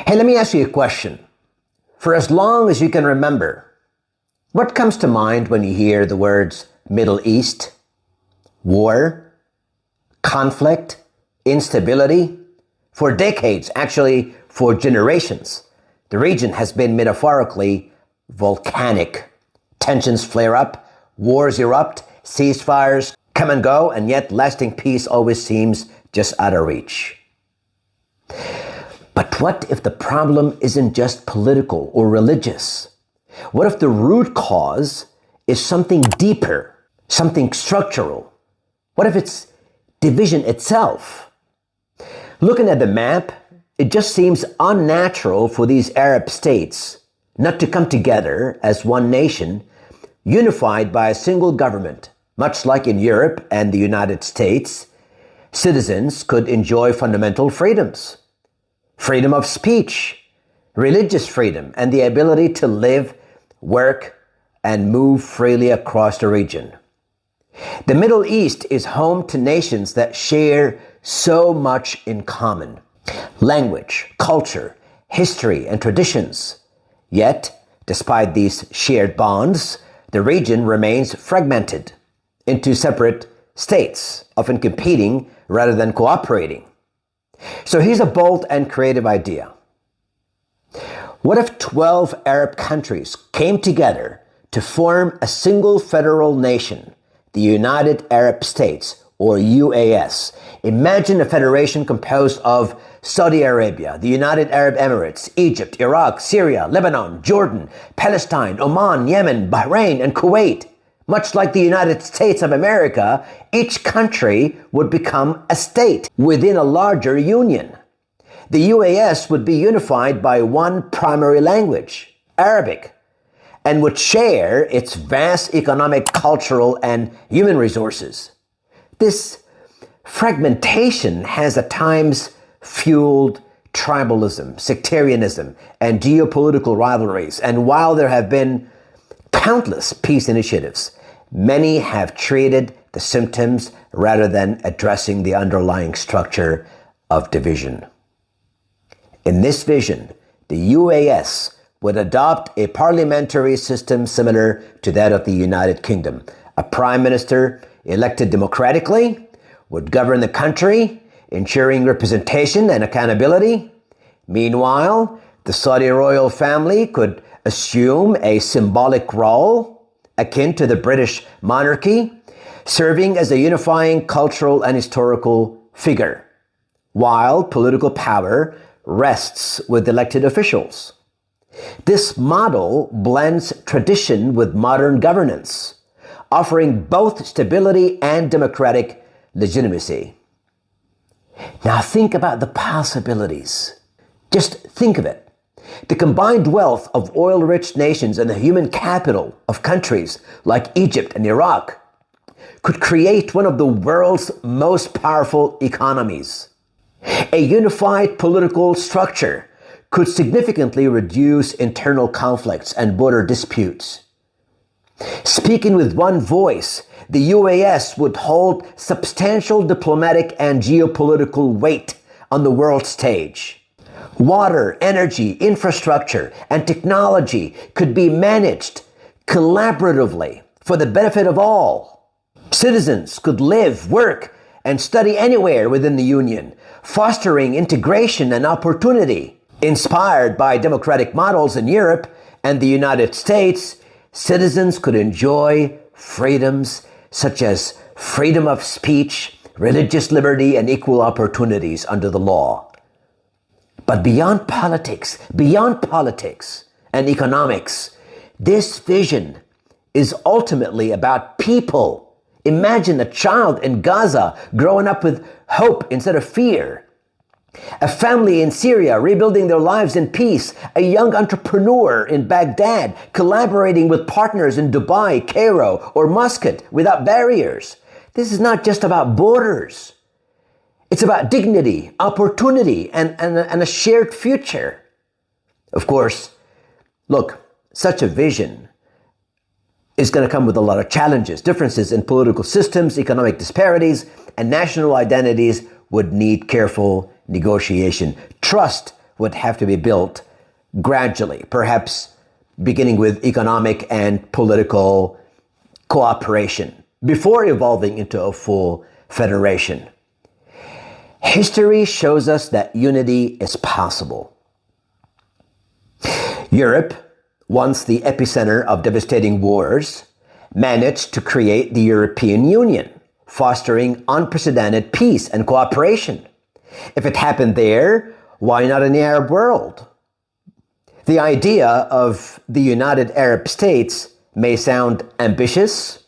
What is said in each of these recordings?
Hey, let me ask you a question. For as long as you can remember, what comes to mind when you hear the words Middle East, war, conflict, instability? For decades, actually for generations, the region has been metaphorically volcanic. Tensions flare up, wars erupt, ceasefires come and go, and yet lasting peace always seems just out of reach. But what if the problem isn't just political or religious? What if the root cause is something deeper, something structural? What if it's division itself? Looking at the map, it just seems unnatural for these Arab states not to come together as one nation, unified by a single government. Much like in Europe and the United States, citizens could enjoy fundamental freedoms. Freedom of speech, religious freedom, and the ability to live, work, and move freely across the region. The Middle East is home to nations that share so much in common: language, culture, history, and traditions. Yet, despite these shared bonds, the region remains fragmented into separate states, often competing rather than cooperating. So here's a bold and creative idea. What if 12 Arab countries came together to form a single federal nation, the United Arab States, or UAS? Imagine a federation composed of Saudi Arabia, the United Arab Emirates, Egypt, Iraq, Syria, Lebanon, Jordan, Palestine, Oman, Yemen, Bahrain, and Kuwait. Much like the United States of America, each country would become a state within a larger union. The UAS would be unified by one primary language, Arabic, and would share its vast economic, cultural, and human resources. This fragmentation has at times fueled tribalism, sectarianism, and geopolitical rivalries. And while there have been countless peace initiatives, many have treated the symptoms rather than addressing the underlying structure of division. In this vision, the UAS would adopt a parliamentary system similar to that of the United Kingdom. A prime minister elected democratically would govern the country, ensuring representation and accountability. Meanwhile, the Saudi royal family could assume a symbolic role akin to the British monarchy, serving as a unifying cultural and historical figure, while political power rests with elected officials. This model blends tradition with modern governance, offering both stability and democratic legitimacy. Now think about the possibilities. Just think of it. The combined wealth of oil-rich nations and the human capital of countries like Egypt and Iraq could create one of the world's most powerful economies. A unified political structure could significantly reduce internal conflicts and border disputes. Speaking with one voice, the UAS would hold substantial diplomatic and geopolitical weight on the world stage. Water, energy, infrastructure, and technology could be managed collaboratively for the benefit of all. Citizens could live, work, and study anywhere within the Union, fostering integration and opportunity. Inspired by democratic models in Europe and the United States, citizens could enjoy freedoms such as freedom of speech, religious liberty, and equal opportunities under the law. But beyond politics and economics, this vision is ultimately about people. Imagine a child in Gaza growing up with hope instead of fear. A family in Syria rebuilding their lives in peace. A young entrepreneur in Baghdad collaborating with partners in Dubai, Cairo, or Muscat without barriers. This is not just about borders. It's about dignity, opportunity, and a shared future. Of course, look, such a vision is going to come with a lot of challenges. Differences in political systems, economic disparities, and national identities would need careful negotiation. Trust would have to be built gradually, perhaps beginning with economic and political cooperation before evolving into a full federation. History shows us that unity is possible. Europe, once the epicenter of devastating wars, managed to create the European Union, fostering unprecedented peace and cooperation. If it happened there, why not in the Arab world? The idea of the United Arab States may sound ambitious,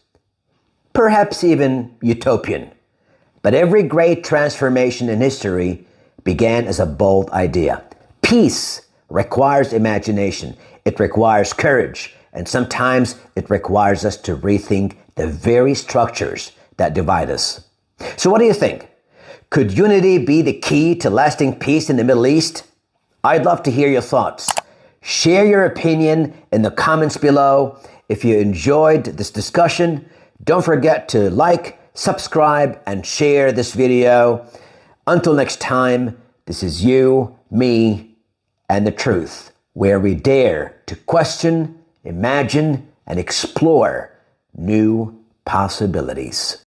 perhaps even utopian, but every great transformation in history began as a bold idea. Peace requires imagination, it requires courage, and sometimes it requires us to rethink the very structures that divide us. So what do you think? Could unity be the key to lasting peace in the Middle East? I'd love to hear your thoughts. Share your opinion in the comments below. If you enjoyed this discussion, don't forget to like, subscribe, and share this video. Until next time, this is you, me, and the truth, where we dare to question, imagine, and explore new possibilities.